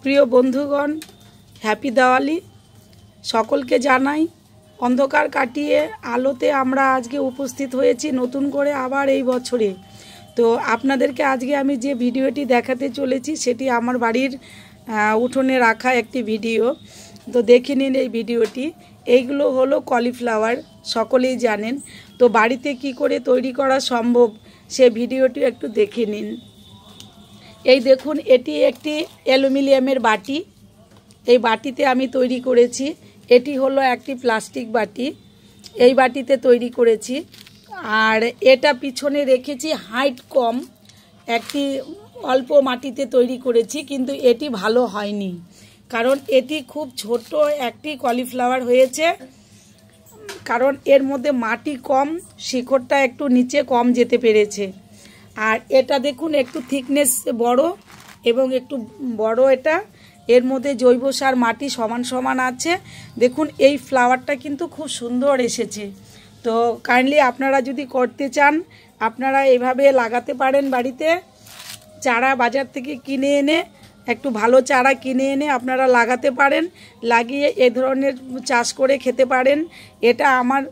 প্রিয় বন্ধুগণ, হ্যাপি দিওয়ালি সকলকে জানাই। অন্ধকার কাটিয়ে আলোতে আমরা আজকে উপস্থিত হয়েছি নতুন করে আবার এই বছরে। তো আপনাদেরকে আজকে আমি যে ভিডিওটি দেখাতে চলেছি সেটি আমার বাড়ির উঠোনে রাখা একটি ভিডিও। তো দেখে নিন এই ভিডিওটি। এইগুলো হলো কলিফ্লাওয়ার, সকলেই জানেন। তো বাড়িতে কি করে তৈরি করা সম্ভব সে ভিডিওটি একটু দেখে নিন। এই দেখুন, এটি একটি অ্যালুমিনিয়ামের বাটি। এই বাটিতে আমি তৈরি করেছি। এটি হলো একটি প্লাস্টিক বাটি, এই বাটিতে তৈরি করেছি। আর এটা পিছনে রেখেছি হাইট কম, একটি অল্প মাটিতে তৈরি করেছি, কিন্তু এটি ভালো হয়নি, কারণ এটি খুব ছোট একটি কলিফ্লাওয়ার হয়েছে। কারণ এর মধ্যে মাটি কম, শিকড়টা একটু নিচে কম যেতে পেরেছে। আর এটা দেখুন একটু থিকনেস বড় এবং একটু বড় এটা। এর মধ্যে জৈব সার মাটি সমান সমান আছে। দেখুন এই ফ্লাওয়ারটা কিন্তু খুব সুন্দর এসেছে। তো কাইন্ডলি আপনারা যদি করতে চান আপনারা এভাবে লাগাতে পারেন বাড়িতে। চারা বাজার থেকে কিনে এনে, একটু ভালো চারা কিনে এনে আপনারা লাগাতে পারেন, লাগিয়ে এ ধরনের চাষ করে খেতে পারেন। এটা আমার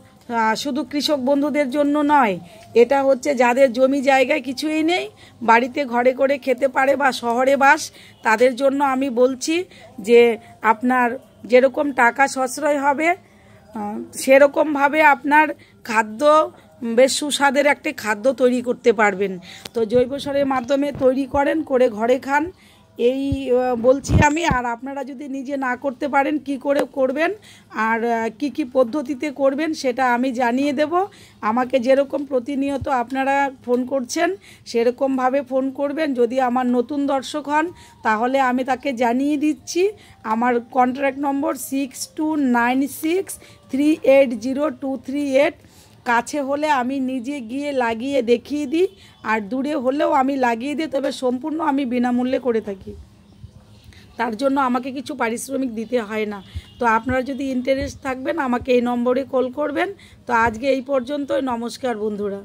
শুধু কৃষক বন্ধুদের জন্য নয়, এটা হচ্ছে যাদের জমি জায়গায় কিছুই নেই, বাড়িতে ঘরে করে খেতে পারে বা শহরে বাস, তাদের জন্য আমি বলছি যে আপনার যেরকম টাকা সাশ্রয় হবে সেরকমভাবে আপনার খাদ্য বেশ সুস্বাদের একটি খাদ্য তৈরি করতে পারবেন। তো জৈব সারের মাধ্যমে তৈরি করেন, করে ঘরে খান, এই বলছি আমি। আর আপনারা যদি নিজে না করতে পারেন কি করে করবেন আর কি কি পদ্ধতিতে করবেন সেটা আমি জানিয়ে দেব। আমাকে যেরকম প্রতিনিয়ত আপনারা ফোন করছেন সেরকমভাবে ফোন করবেন। যদি আমার নতুন দর্শক হন তাহলে আমি তাকে জানিয়ে দিচ্ছি। আমার কন্ট্যাক্ট নম্বর 6296380238। কাছে হলে আমি নিজে গিয়ে লাগিয়ে দেখিয়ে দিই, আর দূরে হলেও আমি লাগিয়ে দিই, তবে সম্পূর্ণ আমি বিনামূল্যে করে থাকি। তার জন্য আমাকে কিছু পারিশ্রমিক দিতে হয় না। তো আপনারা যদি ইন্টারেস্ট থাকবেন আমাকে এই নম্বরে কল করবেন। তো আজকে এই পর্যন্তই। নমস্কার বন্ধুরা।